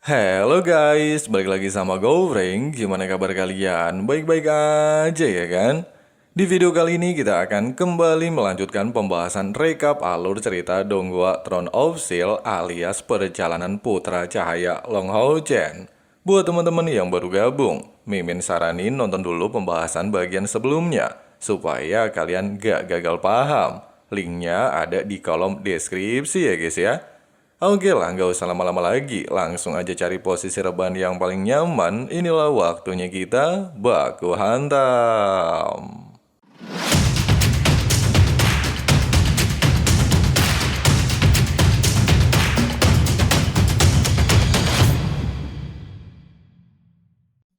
Halo guys, balik lagi sama Gowring. Gimana kabar kalian? Baik-baik aja ya kan? Di video kali ini kita akan kembali melanjutkan pembahasan rekap alur cerita Donghua Throne of Steel alias Perjalanan Putra Cahaya Long Hao Chen. Buat teman-teman yang baru gabung, Mimin saranin nonton dulu pembahasan bagian sebelumnya supaya kalian gak gagal paham. Linknya ada di kolom deskripsi ya guys ya. Oke lah, nggak usah lama-lama lagi, langsung aja cari posisi rebahan yang paling nyaman. Inilah waktunya kita baku hantam.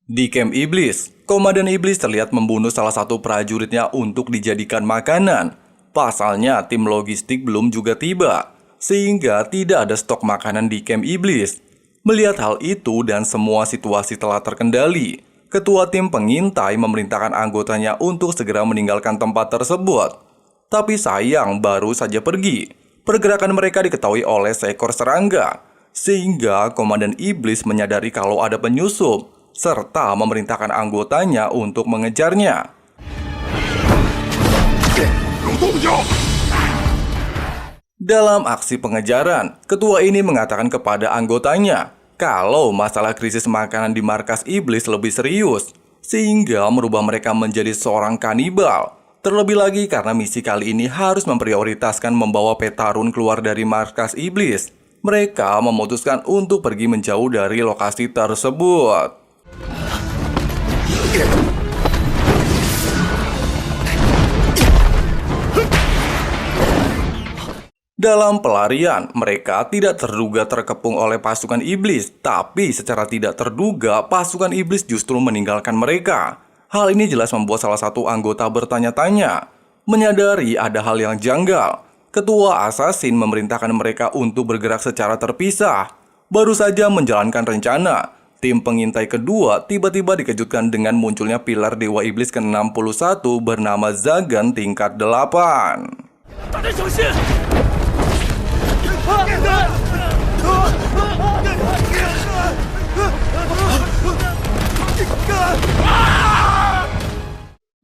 Di camp iblis, Komandan Iblis terlihat membunuh salah satu prajuritnya untuk dijadikan makanan. Pasalnya tim logistik belum juga tiba, sehingga tidak ada stok makanan di camp iblis. Melihat hal itu dan semua situasi telah terkendali, ketua tim pengintai memerintahkan anggotanya untuk segera meninggalkan tempat tersebut. Tapi sayang baru saja pergi, pergerakan mereka diketahui oleh seekor serangga, sehingga Komandan Iblis menyadari kalau ada penyusup, serta memerintahkan anggotanya untuk mengejarnya. Dalam aksi pengejaran, ketua ini mengatakan kepada anggotanya kalau masalah krisis makanan di markas iblis lebih serius, sehingga merubah mereka menjadi seorang kanibal. Terlebih lagi karena misi kali ini harus memprioritaskan membawa Petarun keluar dari markas iblis. Mereka memutuskan untuk pergi menjauh dari lokasi tersebut. Dalam pelarian, mereka tidak terduga terkepung oleh pasukan iblis, tapi secara tidak terduga pasukan iblis justru meninggalkan mereka. Hal ini jelas membuat salah satu anggota bertanya-tanya. Menyadari ada hal yang janggal, ketua assassin memerintahkan mereka untuk bergerak secara terpisah. Baru saja menjalankan rencana, tim pengintai kedua tiba-tiba dikejutkan dengan munculnya pilar Dewa Iblis ke-61 bernama Zagan tingkat 8.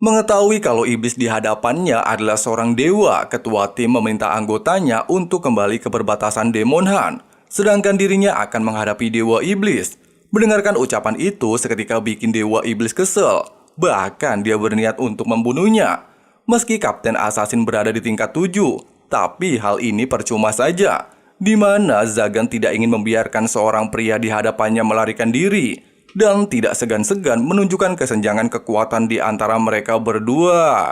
Mengetahui kalau iblis di hadapannya adalah seorang dewa, ketua tim meminta anggotanya untuk kembali ke perbatasan Demon Han, sedangkan dirinya akan menghadapi dewa iblis. Mendengarkan ucapan itu seketika bikin dewa iblis kesel, bahkan dia berniat untuk membunuhnya. Meski Kapten Assassin berada di tingkat 7, tapi hal ini percuma saja, di mana Zagan tidak ingin membiarkan seorang pria di hadapannya melarikan diri, dan tidak segan-segan menunjukkan kesenjangan kekuatan di antara mereka berdua.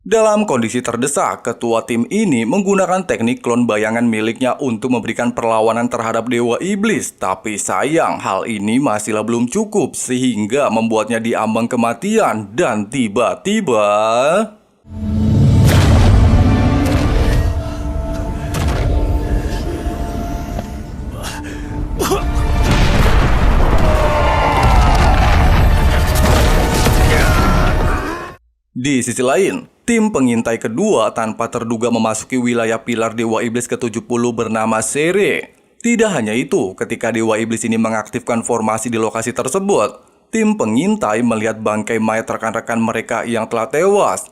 Dalam kondisi terdesak, ketua tim ini menggunakan teknik klon bayangan miliknya untuk memberikan perlawanan terhadap Dewa Iblis. Tapi sayang, hal ini masihlah belum cukup sehingga membuatnya diambang kematian. Dan tiba-tiba... Di sisi lain, tim pengintai kedua tanpa terduga memasuki wilayah pilar Dewa Iblis ke-70 bernama Sere. Tidak hanya itu, ketika Dewa Iblis ini mengaktifkan formasi di lokasi tersebut, tim pengintai melihat bangkai mayat rekan-rekan mereka yang telah tewas.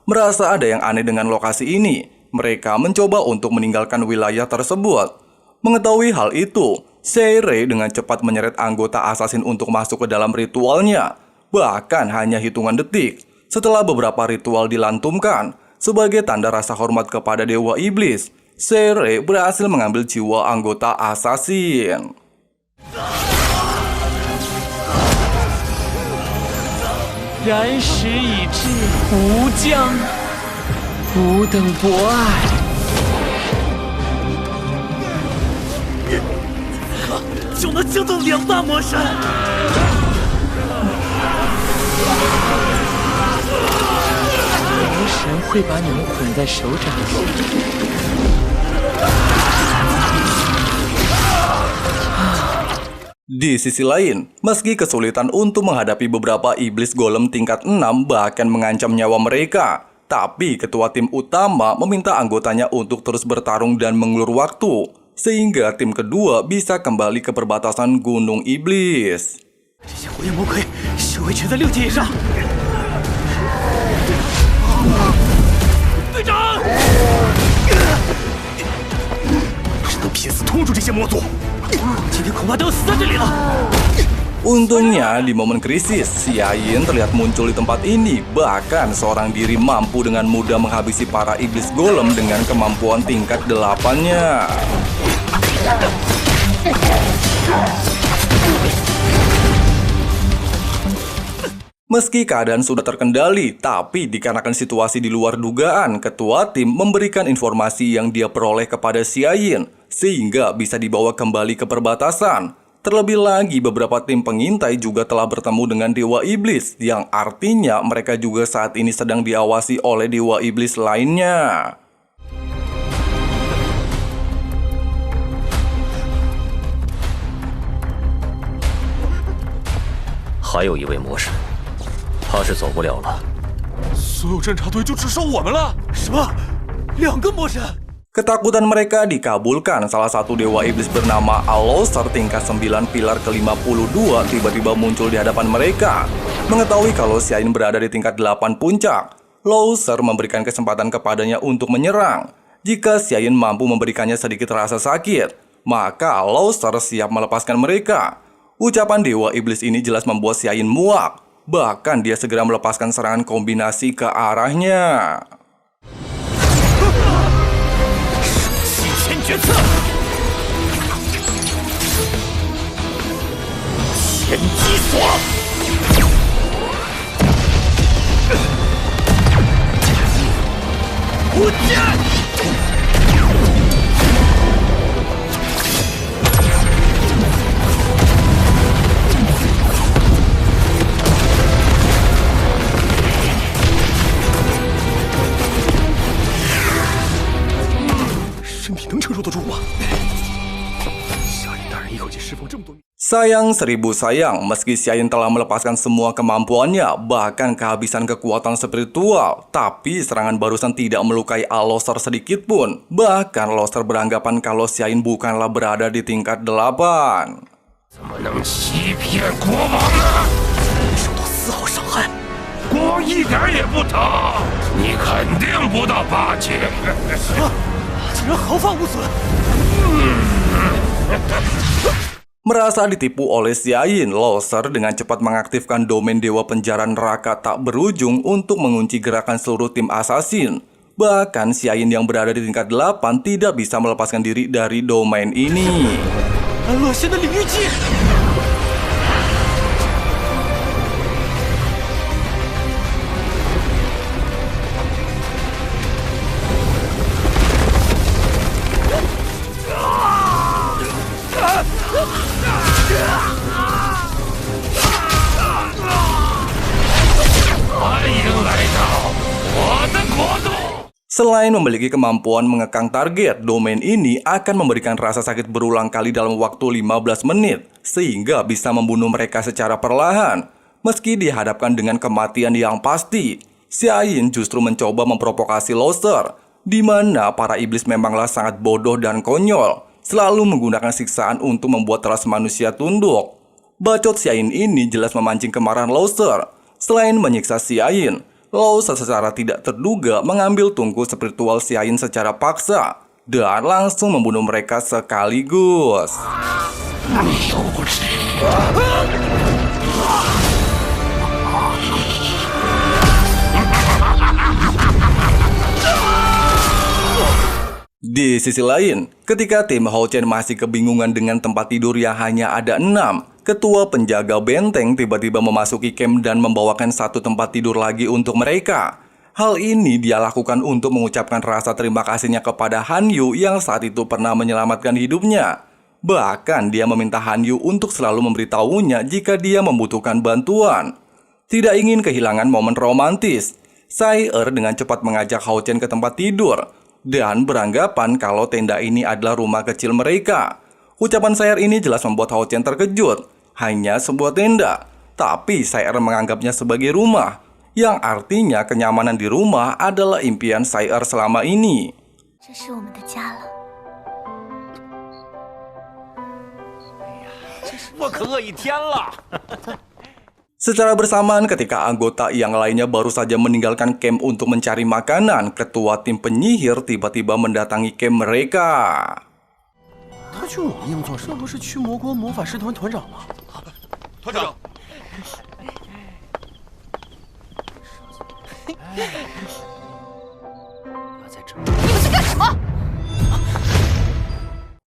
Merasa ada yang aneh dengan lokasi ini, mereka mencoba untuk meninggalkan wilayah tersebut. Mengetahui hal itu, Sere dengan cepat menyeret anggota assassin untuk masuk ke dalam ritualnya. Bahkan hanya hitungan detik setelah beberapa ritual dilantunkan sebagai tanda rasa hormat kepada Dewa Iblis, Sere berhasil mengambil jiwa anggota assassin. Ran时已至，吾将不等博爱。就能惊动2大魔神。魔神会把你们捆在手掌里。 Di sisi lain, meski kesulitan untuk menghadapi beberapa iblis golem tingkat 6 bahkan mengancam nyawa mereka, tapi ketua tim utama meminta anggotanya untuk terus bertarung dan mengulur waktu, sehingga tim kedua bisa kembali ke perbatasan Gunung Iblis. 这些火焰魔鬼修为全在6级以上。队长，只能拼死拖住这些魔族。 今天恐怕都要死在这里了。 Untungnya di momen krisis, Xiayin terlihat muncul di tempat ini. Bahkan seorang diri mampu dengan mudah menghabisi para iblis golem dengan kemampuan tingkat 8-nya. Meski keadaan sudah terkendali, tapi dikarenakan situasi di luar dugaan, ketua tim memberikan informasi yang dia peroleh kepada Xiayin, sehingga bisa dibawa kembali ke perbatasan. Terlebih lagi, beberapa tim pengintai juga telah bertemu dengan Dewa Iblis, yang artinya mereka juga saat ini sedang diawasi oleh Dewa Iblis lainnya. 还有一位魔神，他是走不了了。所有侦察队就只剩我们了。什么？2个魔神？ Ketakutan mereka dikabulkan. Salah satu dewa iblis bernama Al-Loser tingkat 9 pilar ke-52 tiba-tiba muncul di hadapan mereka. Mengetahui kalau Xiayin berada di tingkat 8 puncak, Loser memberikan kesempatan kepadanya untuk menyerang. Jika Xiayin mampu memberikannya sedikit rasa sakit, maka Loser siap melepaskan mereka. Ucapan dewa iblis ini jelas membuat Xiayin muak. Bahkan dia segera melepaskan serangan kombinasi ke arahnya. 决策，前击锁，无间。 身体能承受得住吗？夏言大人一口气释放这么多。 Sayang seribu sayang, meski Xiayin telah melepaskan semua kemampuannya, bahkan kehabisan kekuatan spiritual, tapi serangan barusan tidak melukai Al-Loser sedikit pun. Bahkan Loser beranggapan kalau Xiayin bukanlah berada di tingkat 8. 怎么能欺骗国王呢？受到丝毫伤害，光一点也不疼，你肯定不到8级。 竟然毫发无损。 Merasa ditipu oleh Xiayin, Loser dengan cepat mengaktifkan domain Dewa Penjara Neraka tak berujung untuk mengunci gerakan seluruh tim assassin. Bahkan Xiayin yang berada di tingkat 8 tidak bisa melepaskan diri dari domain ini. 安乐仙的领域技。 Selain memiliki kemampuan mengekang target, domain ini akan memberikan rasa sakit berulang kali dalam waktu 15 menit, sehingga bisa membunuh mereka secara perlahan. Meski dihadapkan dengan kematian yang pasti, Xiayin justru mencoba memprovokasi Loser, di mana para iblis memanglah sangat bodoh dan konyol, selalu menggunakan siksaan untuk membuat ras manusia tunduk. Bacot Xiayin ini jelas memancing kemarahan Loser. Selain menyiksa Xiayin, Loser secara tidak terduga mengambil tungku spiritual Xiayin secara paksa dan langsung membunuh mereka sekaligus. Di sisi lain, ketika tim Hao Chen masih kebingungan dengan tempat tidur yang hanya ada 6, ketua penjaga benteng tiba-tiba memasuki camp dan membawakan satu tempat tidur lagi untuk mereka. Hal ini dia lakukan untuk mengucapkan rasa terima kasihnya kepada Han Yu yang saat itu pernah menyelamatkan hidupnya. Bahkan dia meminta Han Yu untuk selalu memberitahunya jika dia membutuhkan bantuan. Tidak ingin kehilangan momen romantis, Sai dengan cepat mengajak Hao Chen ke tempat tidur dan beranggapan kalau tenda ini adalah rumah kecil mereka. Ucapan Sai ini jelas membuat Hao Chen terkejut. Hanya sebuah tenda, tapi Sai menganggapnya sebagai rumah, yang artinya kenyamanan di rumah adalah impian Sai selama ini. 这是我们的家了。 我可饿一天了。 Secara bersamaan ketika anggota yang lainnya baru saja meninggalkan camp untuk mencari makanan, ketua tim penyihir tiba-tiba mendatangi camp mereka. 他去我们营做事，这不是驱魔国魔法师团团长吗？团长，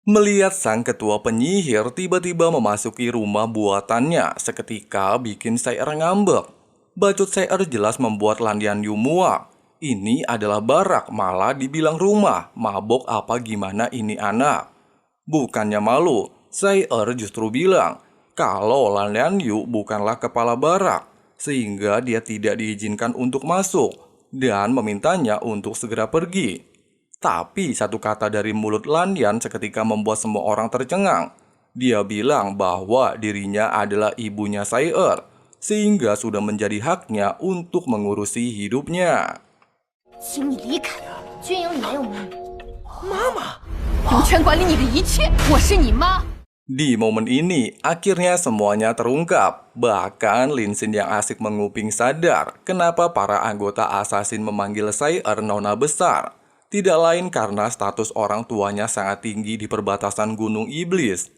Melihat sang ketua penyihir tiba-tiba memasuki rumah buatannya, seketika bikin Sai ngambek. Bacot Sai jelas membuat Lan Yanyu muak. Ini adalah barak, malah dibilang rumah. Mabok apa gimana ini anak? Bukannya malu, Sai justru bilang kalau Lan Yanyu bukanlah kepala barak, sehingga dia tidak diizinkan untuk masuk dan memintanya untuk segera pergi. Tapi satu kata dari mulut Lan Yan seketika membuat semua orang tercengang. Dia bilang bahwa dirinya adalah ibunya Sai sehingga sudah menjadi haknya untuk mengurusi hidupnya. 请你离开，军营里没有母女。妈妈， 有权管理你的一切，我是你妈。 Di momen ini, akhirnya semuanya terungkap. Bahkan Lin Xin yang asik menguping sadar kenapa para anggota asasin memanggil Sai Nona besar. Tidak lain karena status orang tuanya sangat tinggi di perbatasan Gunung Iblis.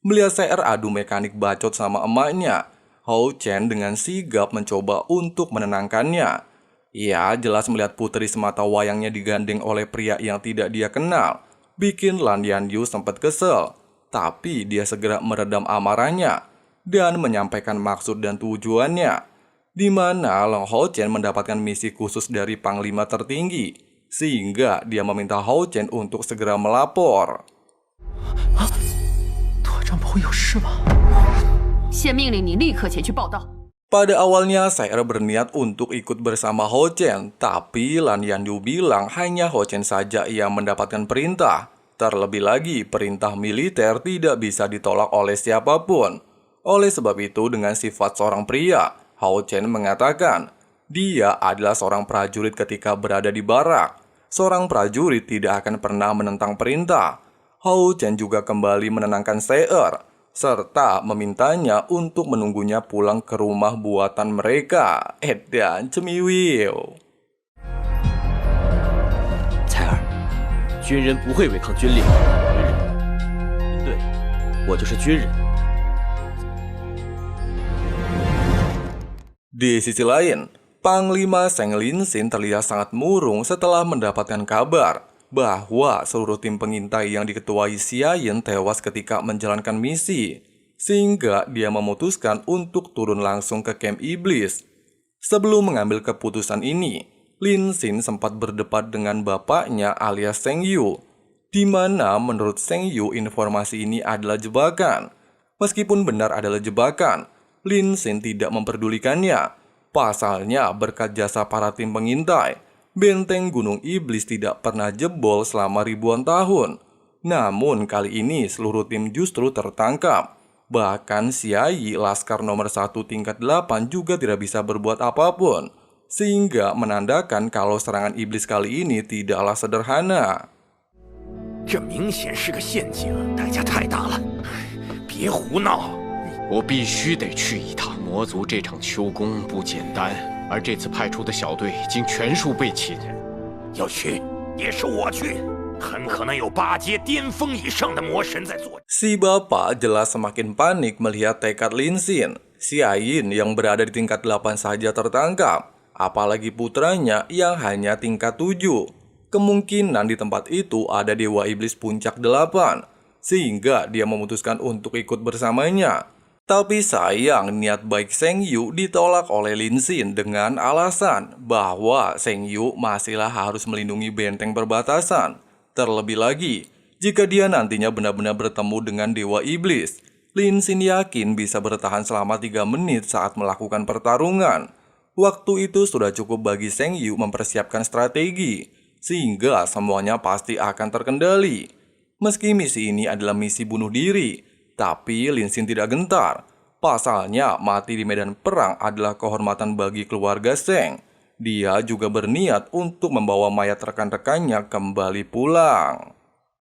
Melihat Sai adu mekanik bacot sama emaknya, Hao Chen dengan sigap mencoba untuk menenangkannya. Ia jelas melihat putri semata wayangnya digandeng oleh pria yang tidak dia kenal. Bikin Lan Yanyu sempat kesel. Tapi dia segera meredam amarahnya dan menyampaikan maksud dan tujuannya. Di mana Long Hao Chen mendapatkan misi khusus dari Panglima tertinggi. Sehingga dia meminta Hao Chen untuk segera melapor. 团长不会有事吧？ 先命令你立刻前去报道。 Pada awalnya Sai berniat untuk ikut bersama Hao Chen, tapi Lan Yanyu bilang hanya Hao Chen saja yang mendapatkan perintah. Terlebih lagi, perintah militer tidak bisa ditolak oleh siapapun. Oleh sebab itu, dengan sifat seorang pria, Hao Chen mengatakan dia adalah seorang prajurit ketika berada di barak. Seorang prajurit tidak akan pernah menentang perintah. Hao Chen juga kembali menenangkan Sai serta memintanya untuk menunggunya pulang ke rumah buatan mereka. Edan cemiwiu. 蔡儿，军人不会违抗军令。对，我就是军人。 Di sisi lain, Panglima Seng Lin Xin terlihat sangat murung setelah mendapatkan kabar bahwa seluruh tim pengintai yang diketuai Xia Yin tewas ketika menjalankan misi, sehingga dia memutuskan untuk turun langsung ke camp iblis. Sebelum mengambil keputusan ini, Lin Xin sempat berdebat dengan bapaknya alias Seng Yu, di mana menurut Seng Yu informasi ini adalah jebakan. Meskipun benar adalah jebakan, Lin Xin tidak memperdulikannya. Pasalnya, berkat jasa para tim pengintai, benteng Gunung Iblis tidak pernah jebol selama ribuan tahun. Namun kali ini seluruh tim justru tertangkap. Bahkan Xia Yi, Laskar nomor 1 tingkat 8 juga tidak bisa berbuat apapun. Sehingga menandakan kalau serangan iblis kali ini tidaklah sederhana. 这明显是个陷阱，代价太大了。别胡闹！ 我必须得去一趟。魔族这场秋宫不简单，而这次派出的小队竟全数被擒。要去，也是我去，很可能有8阶巅峰以上的魔神在作。 Si bapak jelas semakin panik melihat tekad Lin Xin. Xia Yin yang berada di tingkat 8 saja tertangkap, apalagi putranya yang hanya tingkat 7. Kemungkinan di tempat itu ada Dewa Iblis Puncak 8, sehingga dia memutuskan untuk ikut bersamanya. Tapi sayang, niat baik Seng Yu ditolak oleh Lin Xin dengan alasan bahwa Seng Yu masihlah harus melindungi benteng perbatasan. Terlebih lagi, jika dia nantinya benar-benar bertemu dengan Dewa Iblis. Lin Xin yakin bisa bertahan selama 3 menit saat melakukan pertarungan. Waktu itu sudah cukup bagi Sheng Yu mempersiapkan strategi, sehingga semuanya pasti akan terkendali. Meski misi ini adalah misi bunuh diri, tapi Lin Xin tidak gentar. Pasalnya, mati di medan perang adalah kehormatan bagi keluarga Sheng. Dia juga berniat untuk membawa mayat rekan-rekannya kembali pulang.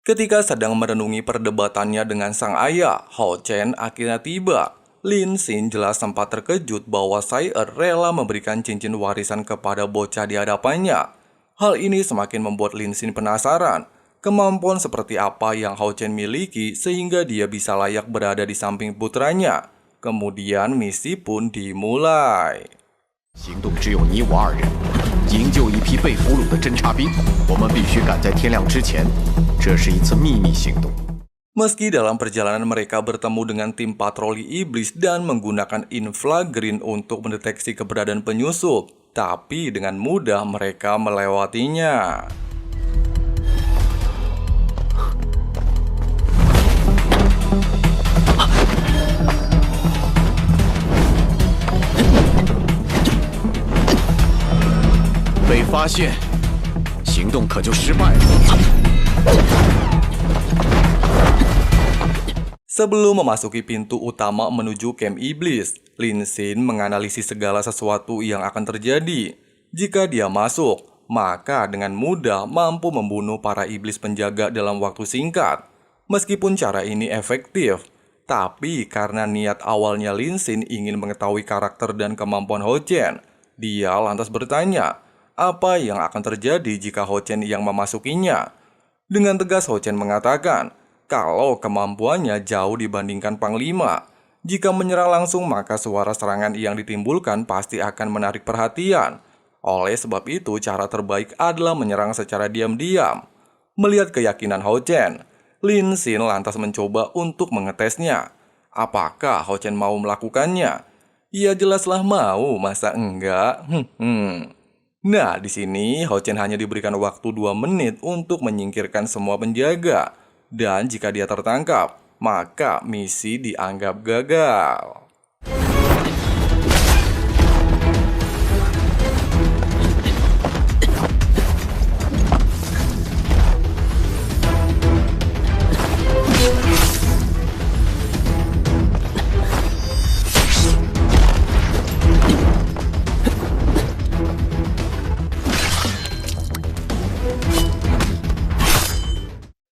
Ketika sedang merenungi perdebatannya dengan sang ayah, Hao Chen akhirnya tiba. Lin Xin jelas sempat terkejut bahwa Sai rela memberikan cincin warisan kepada bocah di hadapannya. Hal ini semakin membuat Lin Xin penasaran. Kemampuan seperti apa yang Hao Chen miliki sehingga dia bisa layak berada di samping putranya. Kemudian misi pun dimulai. 行动只有你我2人，营救一批被俘虏的侦察兵。我们必须赶在天亮之前。这是一次秘密行动。 Meski dalam perjalanan mereka bertemu dengan tim patroli iblis dan menggunakan infragreen untuk mendeteksi keberadaan penyusup, tapi dengan mudah mereka melewatinya.被发现，行动可就失败了。 Sebelum memasuki pintu utama menuju camp iblis, Lin Xin menganalisis segala sesuatu yang akan terjadi. Jika dia masuk, maka dengan mudah mampu membunuh para iblis penjaga dalam waktu singkat. Meskipun cara ini efektif, tapi karena niat awalnya Lin Xin ingin mengetahui karakter dan kemampuan Hao Chen, dia lantas bertanya, apa yang akan terjadi jika Hao Chen yang memasukinya? Dengan tegas Hao Chen mengatakan, kalau kemampuannya jauh dibandingkan Panglima. Jika menyerang langsung maka suara serangan yang ditimbulkan pasti akan menarik perhatian. Oleh sebab itu cara terbaik adalah menyerang secara diam-diam. Melihat keyakinan Hao Chen, Lin Xin lantas mencoba untuk mengetesnya. Apakah Hao Chen mau melakukannya? Ya jelaslah mau, masa enggak? Nah, di sini Hao Chen hanya diberikan waktu 2 menit untuk menyingkirkan semua penjaga. Dan jika dia tertangkap, maka misi dianggap gagal.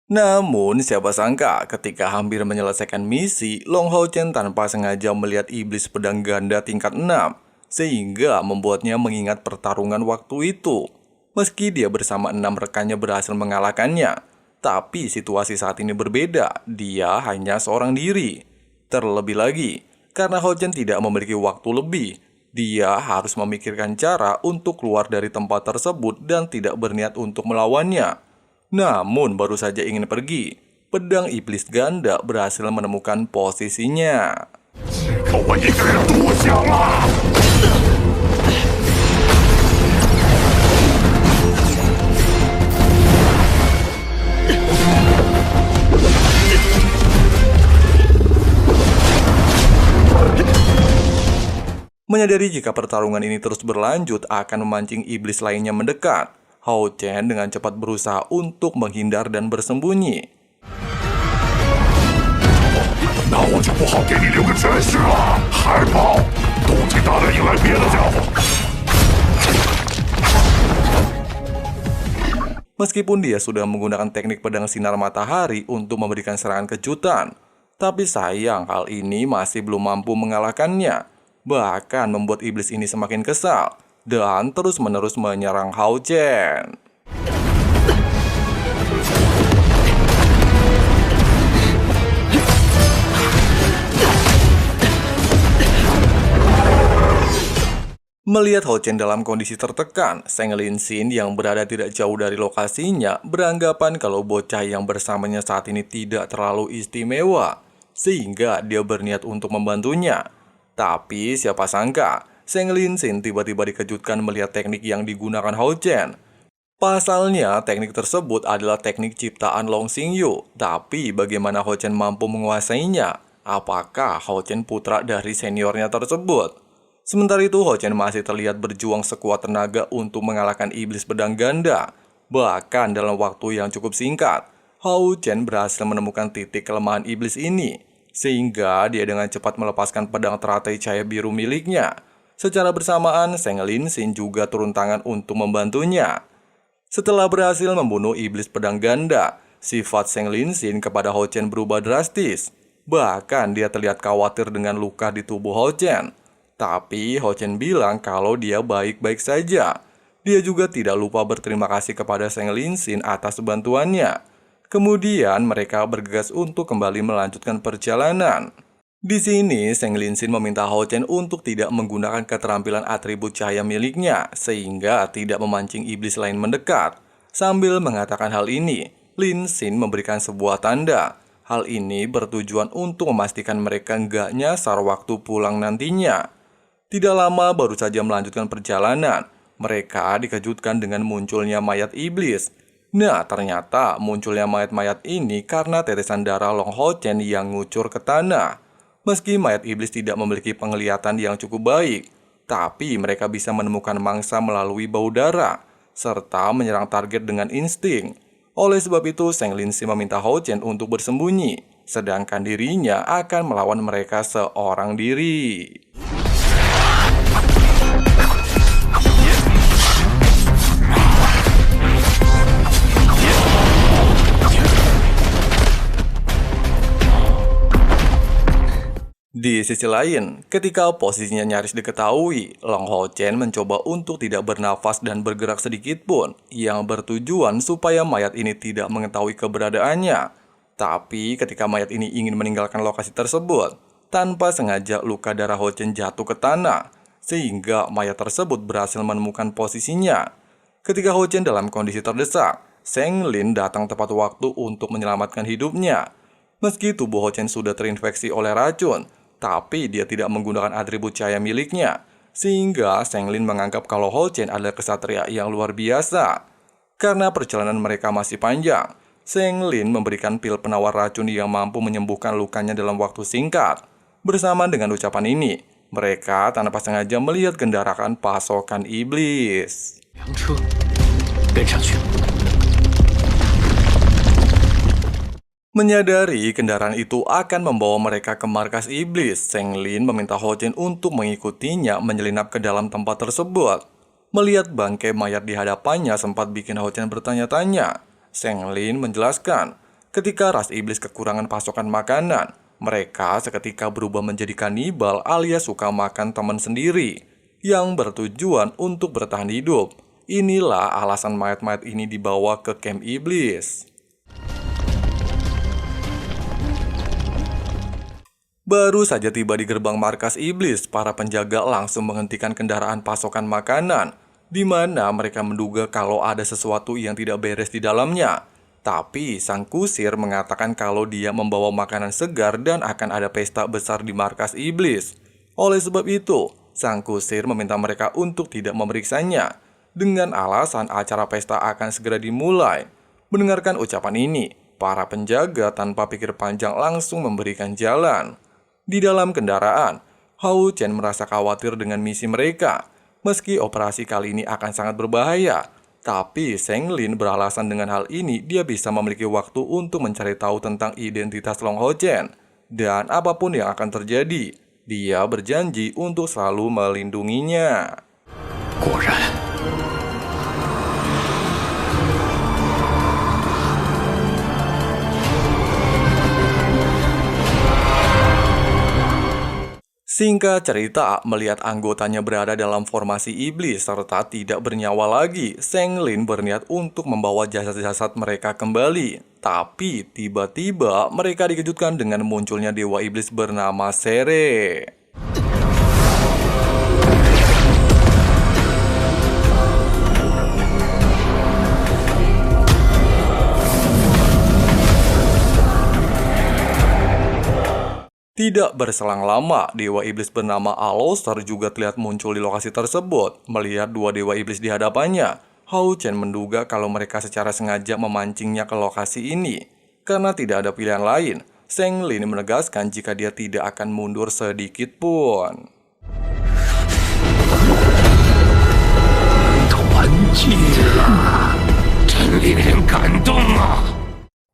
Namun, siapa sangka ketika hampir menyelesaikan misi, Long Hao Chen tanpa sengaja melihat iblis pedang ganda tingkat 6, sehingga membuatnya mengingat pertarungan waktu itu. Meski dia bersama 6 rekannya berhasil mengalahkannya, tapi situasi saat ini berbeda, dia hanya seorang diri. Terlebih lagi, karena Hao Chen tidak memiliki waktu lebih, dia harus memikirkan cara untuk keluar dari tempat tersebut dan tidak berniat untuk melawannya. Namun baru saja ingin pergi, pedang iblis ganda berhasil menemukan posisinya. Menyadari jika pertarungan ini terus berlanjut akan memancing iblis lainnya mendekat, Hao Chen dengan cepat berusaha untuk menghindar dan bersembunyi. Meskipun dia sudah menggunakan teknik pedang sinar matahari untuk memberikan serangan kejutan, tapi sayang hal ini masih belum mampu mengalahkannya, bahkan membuat iblis ini semakin kesal dan terus-menerus menyerang Hao Chen. Melihat Hao Chen dalam kondisi tertekan, Sheng Lin Xin yang berada tidak jauh dari lokasinya beranggapan kalau bocah yang bersamanya saat ini tidak terlalu istimewa, sehingga dia berniat untuk membantunya. Tapi siapa sangka, Sheng Lin Xin tiba-tiba dikejutkan melihat teknik yang digunakan Hao Chen. Pasalnya, teknik tersebut adalah teknik ciptaan Long Xingyu, tapi bagaimana Hou Chen mampu menguasainya? Apakah Hou Chen putra dari seniornya tersebut? Sementara itu, Hou Chen masih terlihat berjuang sekuat tenaga untuk mengalahkan iblis pedang ganda. Bahkan dalam waktu yang cukup singkat, Hou Chen berhasil menemukan titik kelemahan iblis ini, sehingga dia dengan cepat melepaskan pedang teratai cahaya biru miliknya. Secara bersamaan, Zheng Linxin juga turun tangan untuk membantunya. Setelah berhasil membunuh iblis pedang ganda, sifat Zheng Linxin kepada Hou Chen berubah drastis. Bahkan dia terlihat khawatir dengan luka di tubuh Hou Chen. Tapi Hou Chen bilang kalau dia baik-baik saja. Dia juga tidak lupa berterima kasih kepada Zheng Linxin atas bantuannya. Kemudian mereka bergegas untuk kembali melanjutkan perjalanan. Di sini, Zheng Linxin meminta Hou Chen untuk tidak menggunakan keterampilan atribut cahaya miliknya, sehingga tidak memancing iblis lain mendekat. Sambil mengatakan hal ini, Linxin memberikan sebuah tanda. Hal ini bertujuan untuk memastikan mereka nggak nyasar waktu pulang nantinya. Tidak lama baru saja melanjutkan perjalanan, mereka dikejutkan dengan munculnya mayat iblis. Nah, ternyata munculnya mayat-mayat ini karena tetesan darah Long Hou Chen yang ngucur ke tanah. Meski mayat iblis tidak memiliki penglihatan yang cukup baik, tapi mereka bisa menemukan mangsa melalui bau darah, serta menyerang target dengan insting. Oleh sebab itu, Zheng Linxin meminta Hou Chen untuk bersembunyi, sedangkan dirinya akan melawan mereka seorang diri. Di sisi lain, ketika posisinya nyaris diketahui, Long Hou Chen mencoba untuk tidak bernafas dan bergerak sedikit pun, yang bertujuan supaya mayat ini tidak mengetahui keberadaannya. Tapi ketika mayat ini ingin meninggalkan lokasi tersebut, tanpa sengaja luka darah Hou Chen jatuh ke tanah, sehingga mayat tersebut berhasil menemukan posisinya. Ketika Hou Chen dalam kondisi terdesak, Zheng Lin datang tepat waktu untuk menyelamatkan hidupnya. Meski tubuh Hou Chen sudah terinfeksi oleh racun, tapi dia tidak menggunakan atribut cahaya miliknya, sehingga Zheng Lin menganggap kalau Hou Chen adalah kesatria yang luar biasa. Karena perjalanan mereka masih panjang, Zheng Lin memberikan pil penawar racun yang mampu menyembuhkan lukanya dalam waktu singkat. Bersama dengan ucapan ini, mereka tanpa sengaja melihat kendaraan pasokan iblis. 辆车，跟上去。 Menyadari kendaraan itu akan membawa mereka ke markas iblis, Zheng Lin meminta Hou Chen untuk mengikutinya menyelinap ke dalam tempat tersebut. Melihat bangkai mayat di hadapannya sempat bikin Hou Chen bertanya-tanya. Zheng Lin menjelaskan, ketika ras iblis kekurangan pasokan makanan, mereka seketika berubah menjadi kanibal alias suka makan teman sendiri, yang bertujuan untuk bertahan hidup. Inilah alasan mayat-mayat ini dibawa ke camp iblis. Baru saja tiba di gerbang markas iblis, para penjaga langsung menghentikan kendaraan pasokan makanan, di mana mereka menduga kalau ada sesuatu yang tidak beres di dalamnya. Tapi sang kusir mengatakan kalau dia membawa makanan segar dan akan ada pesta besar di markas iblis. Oleh sebab itu, sang kusir meminta mereka untuk tidak memeriksanya, dengan alasan acara pesta akan segera dimulai. Mendengarkan ucapan ini, para penjaga tanpa pikir panjang langsung memberikan jalan. Di dalam kendaraan, Hou Chen merasa khawatir dengan misi mereka. Meski operasi kali ini akan sangat berbahaya, tapi Zheng Lin beralasan dengan hal ini dia bisa memiliki waktu untuk mencari tahu tentang identitas Long Hou Chen. Dan apapun yang akan terjadi, dia berjanji untuk selalu melindunginya. 果然， Singkat cerita, melihat anggotanya berada dalam formasi iblis serta tidak bernyawa lagi, Zheng Lin berniat untuk membawa jasad-jasad mereka kembali. Tapi tiba-tiba mereka dikejutkan dengan munculnya dewa iblis bernama Sere. Tidak berselang lama, dewa iblis bernama Aloster juga terlihat muncul di lokasi tersebut. Melihat dua dewa iblis di hadapannya, Hao Chen menduga kalau mereka secara sengaja memancingnya ke lokasi ini. Karena tidak ada pilihan lain, Seng Lin menegaskan jika dia tidak akan mundur sedikit pun.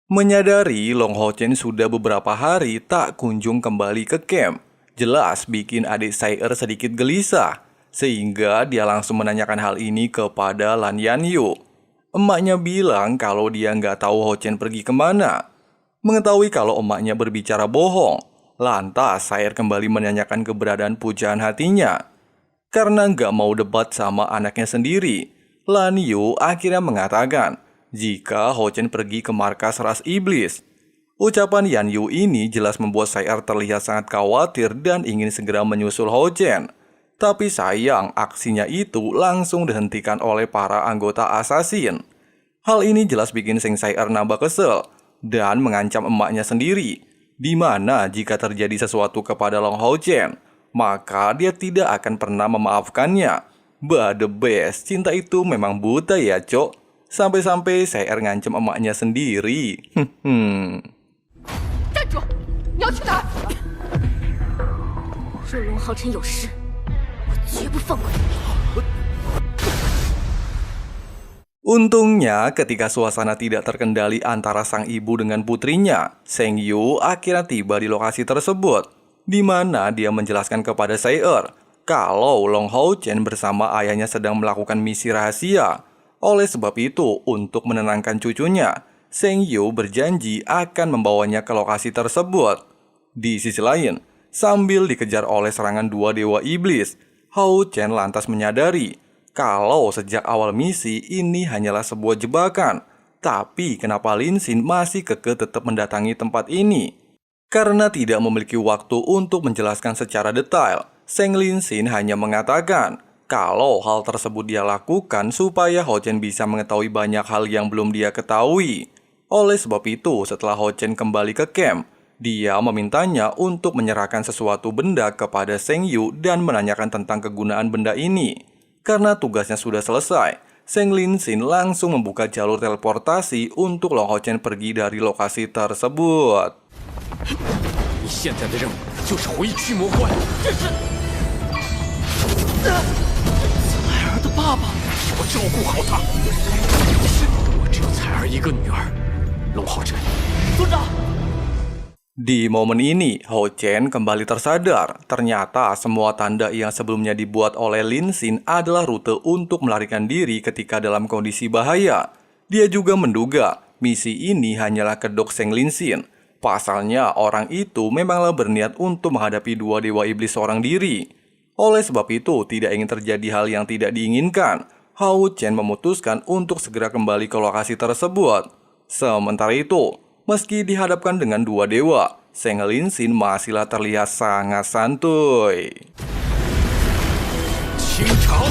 Menyadari Long Hao Chen sudah beberapa hari tak kunjung kembali ke camp, jelas bikin adik Sai-er sedikit gelisah, sehingga dia langsung menanyakan hal ini kepada Lan Yanyu. Emaknya bilang kalau dia nggak tahu Hao Chen pergi kemana. Mengetahui kalau emaknya berbicara bohong, lantas Sai-er kembali menanyakan keberadaan pujaan hatinya. Karena nggak mau debat sama anaknya sendiri, Lan Yu akhirnya mengatakan jika Hao Chen pergi ke markas ras iblis. Ucapan Yan Yu ini jelas membuat Sai-er terlihat sangat khawatir dan ingin segera menyusul Hao Chen. Tapi sayang, aksinya itu langsung dihentikan oleh para anggota asasin. Hal ini jelas bikin Seng Sai-er nambah kesel dan mengancam emaknya sendiri, di mana jika terjadi sesuatu kepada Long Hao Chen, maka dia tidak akan pernah memaafkannya. But the best, cinta itu memang buta ya, Cok. Sampai-sampai Sai-er ngancam emaknya sendiri. 站住！你要去哪儿？若龙浩辰有事，我绝不放过你。 Untungnya ketika suasana tidak terkendali antara sang ibu dengan putrinya, Seng Yu akhirnya tiba di lokasi tersebut, di mana dia menjelaskan kepada Sai-er kalau Long Hao Chen bersama ayahnya sedang melakukan misi rahasia. Oleh sebab itu, untuk menenangkan cucunya, Seng Yu berjanji akan membawanya ke lokasi tersebut. Di sisi lain, sambil dikejar oleh serangan dua dewa iblis, Hao Chen lantas menyadari kalau sejak awal misi ini hanyalah sebuah jebakan. Tapi kenapa Lin Xin masih kekeh tetap mendatangi tempat ini? Karena tidak memiliki waktu untuk menjelaskan secara detail, Seng Lin Xin hanya mengatakan kalau hal tersebut dia lakukan supaya Hao Chen bisa mengetahui banyak hal yang belum dia ketahui. Oleh sebab itu, setelah Hao Chen kembali ke camp, dia memintanya untuk menyerahkan sesuatu benda kepada Seng Yu dan menanyakan tentang kegunaan benda ini. Karena tugasnya sudah selesai, Seng Lin Xin langsung membuka jalur teleportasi untuk Long Hao Chen pergi dari lokasi tersebut. 你现在的任务就是回驱魔幻，这是彩儿的爸爸。替我照顾好他。我只有彩儿一个女儿，龙浩辰。 组长， Di momen ini, Hao Chen kembali tersadar. Ternyata semua tanda yang sebelumnya dibuat oleh Lin Xin adalah rute untuk melarikan diri ketika dalam kondisi bahaya. Dia juga menduga misi ini hanyalah kedok Seng Lin Xin. Pasalnya, orang itu memanglah berniat untuk menghadapi dua dewa iblis seorang diri. Oleh sebab itu, tidak ingin terjadi hal yang tidak diinginkan. Hao Chen memutuskan untuk segera kembali ke lokasi tersebut. Sementara itu, meski dihadapkan dengan dua dewa, Seng Lin Xin masihlah terlihat sangat santuy. 清朝。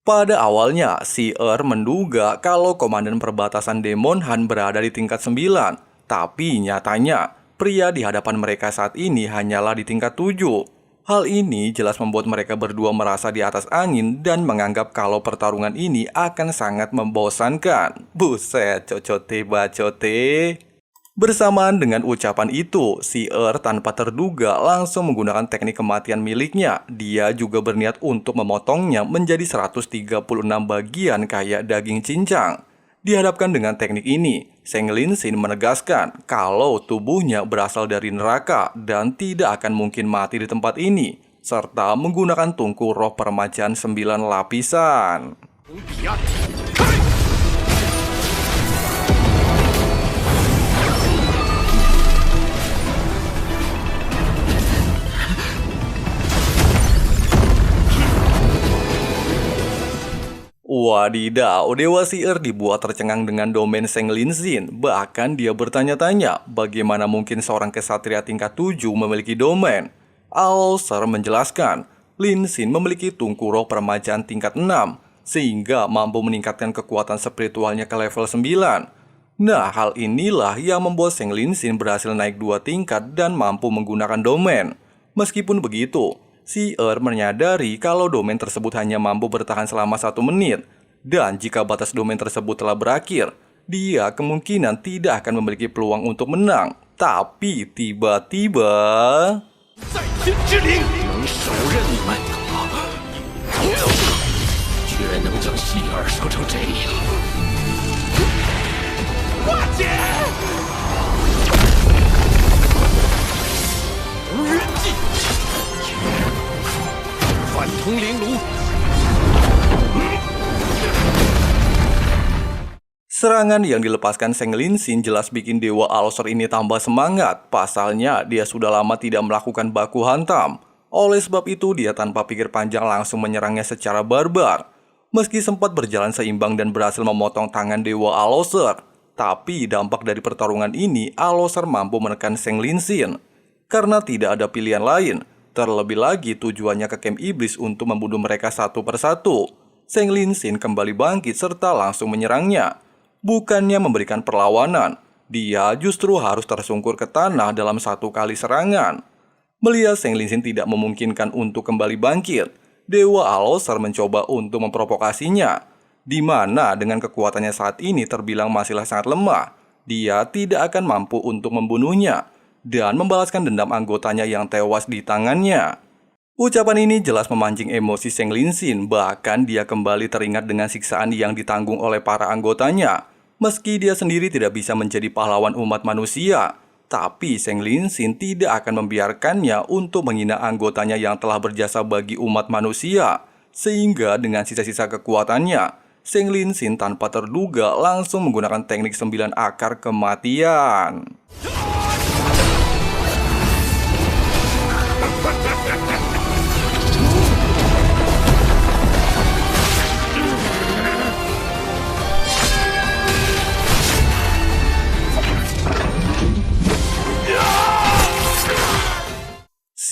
Pada awalnya, Si-er menduga kalau komandan perbatasan Demon Han berada di tingkat 9. Tapi nyatanya, pria di hadapan mereka saat ini hanyalah di tingkat 7. Hal ini jelas membuat mereka berdua merasa di atas angin dan menganggap kalau pertarungan ini akan sangat membosankan. Buset, cocote bacote. Bersamaan dengan ucapan itu, Si-er tanpa terduga langsung menggunakan teknik kematian miliknya. Dia juga berniat untuk memotongnya menjadi 136 bagian kayak daging cincang. Dihadapkan dengan teknik ini, Seng Lin Xin menegaskan kalau tubuhnya berasal dari neraka dan tidak akan mungkin mati di tempat ini, serta menggunakan tungku roh permajaan 9 lapisan. Wadidaw, Dewa Si-er dibuat tercengang dengan domain Seng Lin Xin. Bahkan dia bertanya-tanya bagaimana mungkin seorang kesatria tingkat 7 memiliki domain. Aoser menjelaskan, Lin Xin memiliki tungku roh permajaan tingkat 6, sehingga mampu meningkatkan kekuatan spiritualnya ke level 9. Nah, hal inilah yang membuat Zheng Linxin berhasil naik 2 tingkat dan mampu menggunakan domain. Meskipun begitu, si menyadari kalau domain tersebut hanya mampu bertahan selama 1 menit. Dan jika batas domain tersebut telah berakhir, dia kemungkinan tidak akan memiliki peluang untuk menang. Tapi tiba-tiba... 在天之灵能手刃你们，居然能将希尔说成这样！化解！无人计，反通灵炉。 Serangan yang dilepaskan Zheng Linxin jelas bikin Dewa Allosaur ini tambah semangat. Pasalnya, dia sudah lama tidak melakukan baku hantam. Oleh sebab itu, dia tanpa pikir panjang langsung menyerangnya secara barbar. Meski sempat berjalan seimbang dan berhasil memotong tangan Dewa Allosaur, tapi dampak dari pertarungan ini, Allosaur mampu menekan Zheng Linxin. Karena tidak ada pilihan lain, terlebih lagi tujuannya ke camp iblis untuk membunuh mereka satu persatu. Zheng Linxin kembali bangkit serta langsung menyerangnya. Bukannya memberikan perlawanan, dia justru harus tersungkur ke tanah dalam 1 kali serangan. Melihat Zheng Linxin tidak memungkinkan untuk kembali bangkit, Dewa Allosaur mencoba untuk memprovokasinya. Di mana dengan kekuatannya saat ini terbilang masihlah sangat lemah, dia tidak akan mampu untuk membunuhnya dan membalaskan dendam anggotanya yang tewas di tangannya. Ucapan ini jelas memancing emosi Zheng Linxin, bahkan dia kembali teringat dengan siksaan yang ditanggung oleh para anggotanya. Meski dia sendiri tidak bisa menjadi pahlawan umat manusia, tapi Zheng Linxin tidak akan membiarkannya untuk menghina anggotanya yang telah berjasa bagi umat manusia. Sehingga dengan sisa-sisa kekuatannya, Zheng Linxin tanpa terduga langsung menggunakan teknik 9 akar kematian.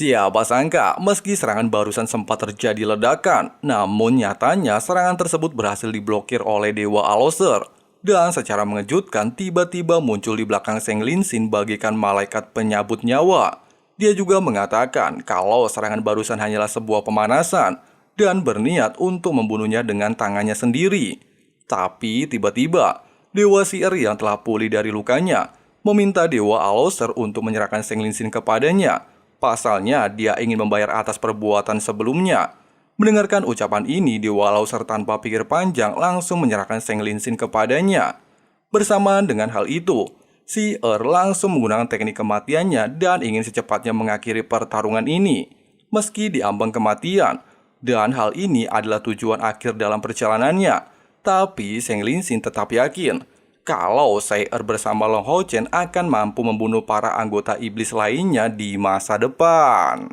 Siapa sangka, meski serangan barusan sempat terjadi ledakan, namun nyatanya serangan tersebut berhasil diblokir oleh Dewa Allosaur. Dan secara mengejutkan, tiba-tiba muncul di belakang Zheng Linxin bagaikan malaikat penyabut nyawa. Dia juga mengatakan kalau serangan barusan hanyalah sebuah pemanasan, dan berniat untuk membunuhnya dengan tangannya sendiri. Tapi tiba-tiba, Dewa Sihir yang telah pulih dari lukanya, meminta Dewa Allosaur untuk menyerahkan Zheng Linxin kepadanya. Pasalnya, dia ingin membayar atas perbuatan sebelumnya. Mendengarkan ucapan ini, Dewa Allosaur tanpa pikir panjang langsung menyerahkan Zheng Linxin kepadanya. Bersamaan dengan hal itu, si langsung menggunakan teknik kematiannya dan ingin secepatnya mengakhiri pertarungan ini. Meski diambang kematian, dan hal ini adalah tujuan akhir dalam perjalanannya, tapi Zheng Linxin tetap yakin kalau Sei'er bersama Long Hao-Chen akan mampu membunuh para anggota iblis lainnya di masa depan.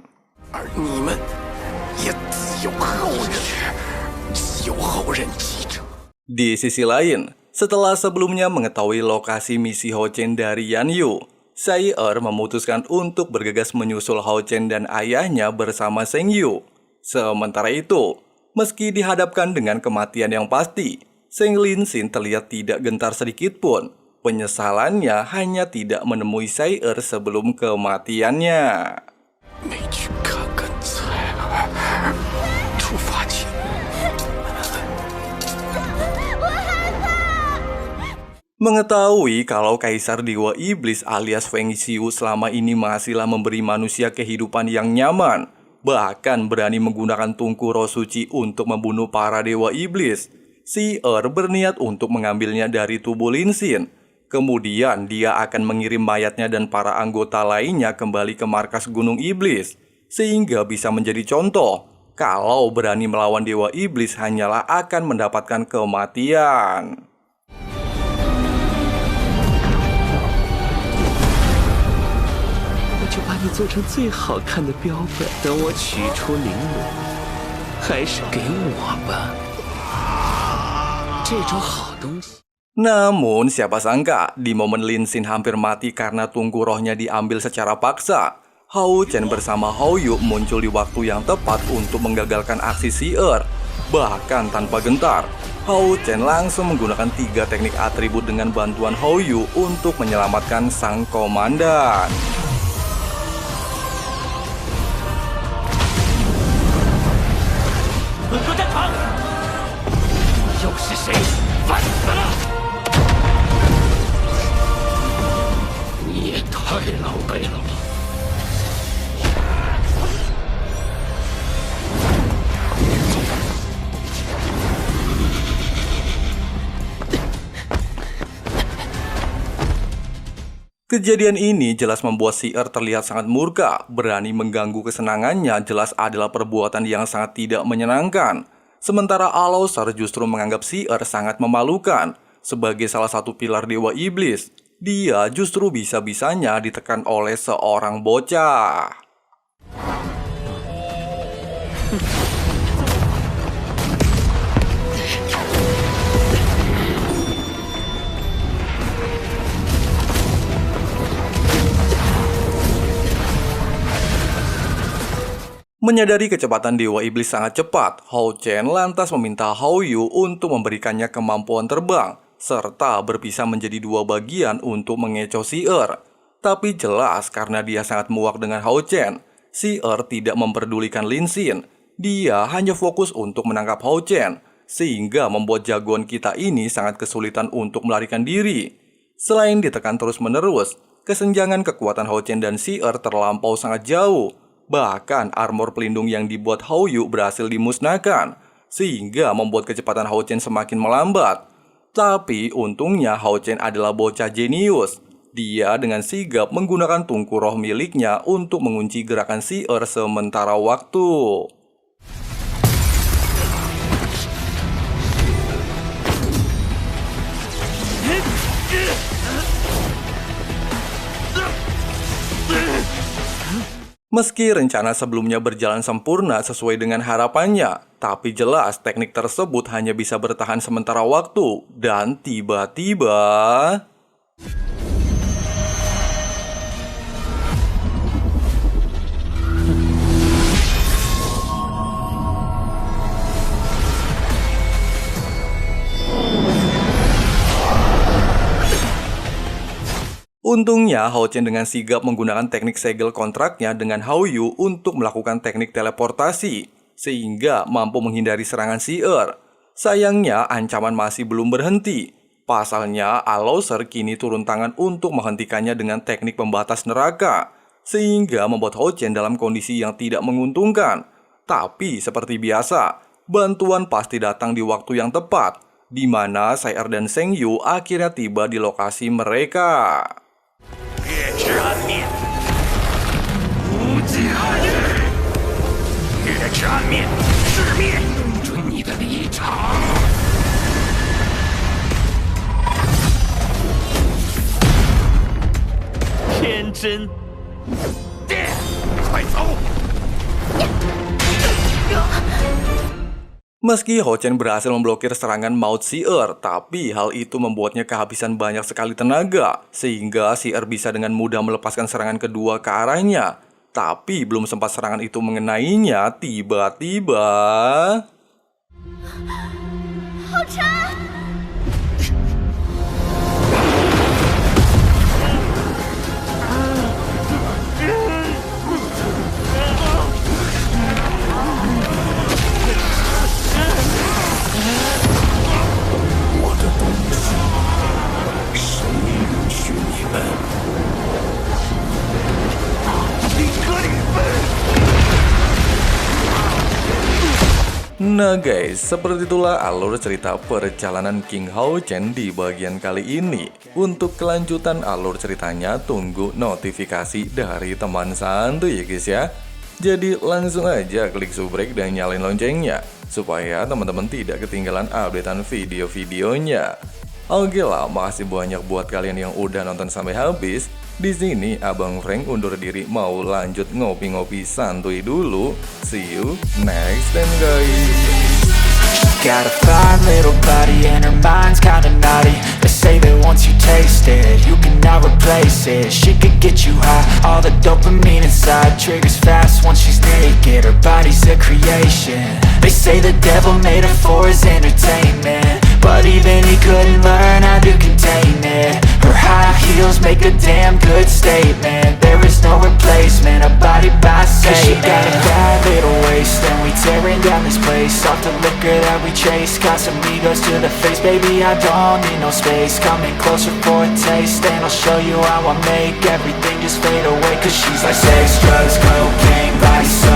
Di sisi lain, setelah sebelumnya mengetahui lokasi misi Hao-Chen dari Yan Yu, Sei'er memutuskan untuk bergegas menyusul Hao-Chen dan ayahnya bersama Zheng Yu. Sementara itu, meski dihadapkan dengan kematian yang pasti, Zheng Linxin terlihat tidak gentar sedikit pun. Penyesalannya hanya tidak menemui Sei'er sebelum kematiannya. Mengetahui kalau Kaisar Dewa Iblis alias Feng Xiu selama ini masihlah memberi manusia kehidupan yang nyaman, bahkan berani menggunakan tungku roh suci untuk membunuh para Dewa Iblis, Sei'er berniat untuk mengambilnya dari tubuh Linxin. Kemudian dia akan mengirim mayatnya dan para anggota lainnya kembali ke markas Gunung Iblis, sehingga bisa menjadi contoh kalau berani melawan Dewa Iblis hanyalah akan mendapatkan kematian. Namun siapa sangka di momen Linxin hampir mati karena tungku rohnya diambil secara paksa, Hao-Chen bersama Hao Yu muncul di waktu yang tepat untuk menggagalkan aksi Sei'er. Bahkan tanpa gentar, Hao Chen langsung menggunakan 3 teknik atribut dengan bantuan Hou Yu untuk menyelamatkan sang komandan. Kejadian ini jelas membuat Si Er terlihat sangat murka, berani mengganggu kesenangannya jelas adalah perbuatan yang sangat tidak menyenangkan. Sementara Aloser justru menganggap Si Er sangat memalukan. Sebagai salah satu pilar Dewa Iblis, dia justru bisa-bisanya ditekan oleh seorang bocah. Menyadari kecepatan Dewa Iblis sangat cepat, Hao Chen lantas meminta Hou Yu untuk memberikannya kemampuan terbang, serta berpisah menjadi 2 bagian untuk mengecoh Si Er. Tapi jelas karena dia sangat muak dengan Hao Chen, Si Er tidak memperdulikan Lin Xin. Dia hanya fokus untuk menangkap Hao Chen, sehingga membuat jagoan kita ini sangat kesulitan untuk melarikan diri. Selain ditekan terus-menerus, kesenjangan kekuatan Hao Chen dan Si Er terlampau sangat jauh. Bahkan armor pelindung yang dibuat Hou Yu berhasil dimusnahkan, sehingga membuat kecepatan Hao Chen semakin melambat. Tapi untungnya Hao Chen adalah bocah jenius. Dia dengan sigap menggunakan tungku roh miliknya untuk mengunci gerakan Si Er sementara waktu. Meski rencana sebelumnya berjalan sempurna sesuai dengan harapannya, tapi jelas teknik tersebut hanya bisa bertahan sementara waktu, dan tiba-tiba... Untungnya, Hao Chen dengan sigap menggunakan teknik segel kontraknya dengan Hou Yu untuk melakukan teknik teleportasi, sehingga mampu menghindari serangan Si Er. Sayangnya, ancaman masih belum berhenti. Pasalnya, Aloser kini turun tangan untuk menghentikannya dengan teknik pembatas neraka, sehingga membuat Hao Chen dalam kondisi yang tidak menguntungkan. Tapi, seperti biasa, bantuan pasti datang di waktu yang tepat, di mana Si Er dan Zheng Yu akhirnya tiba di lokasi mereka. 月之暗面，无尽暗日。月之暗面，致灭，准你的立场。天真，快走！ Meski Hao Chen berhasil memblokir serangan maut Si Er, tapi hal itu membuatnya kehabisan banyak sekali tenaga, sehingga Si Er bisa dengan mudah melepaskan serangan kedua ke arahnya. Tapi belum sempat serangan itu mengenainya, tiba-tiba... Hao Chen! Nah guys, seperti itulah alur cerita perjalanan King Hao Chen di bagian kali ini. Untuk kelanjutan alur ceritanya, tunggu notifikasi dari teman santuy ya guys ya. Jadi langsung aja klik subrek dan nyalain loncengnya, supaya teman-teman tidak ketinggalan updatean video-videonya. Oke lah, makasih banyak buat kalian yang udah nonton sampai habis. Di sini Abang Frank undur diri mau lanjut ngopi-ngopi santuy dulu. See you next time guys. Got a fine little body and her mind's kinda naughty. They say that once you take wasted. You cannot replace it. She could get you high, all the dopamine inside triggers fast once she's naked. Her body's a creation. They say the devil made her for his entertainment, but even he couldn't learn how to contain it. Her high heels make a damn good statement. There is no replacement, a body by Satan. 'Cause she got a bad little waist, and we tearing down this place off the liquor that we chase. Casamigos to the face, baby, I don't need no space. Coming closer for a taste, and I'll show you how I make everything just fade away. 'Cause she's like sex, drugs, cocaine, body so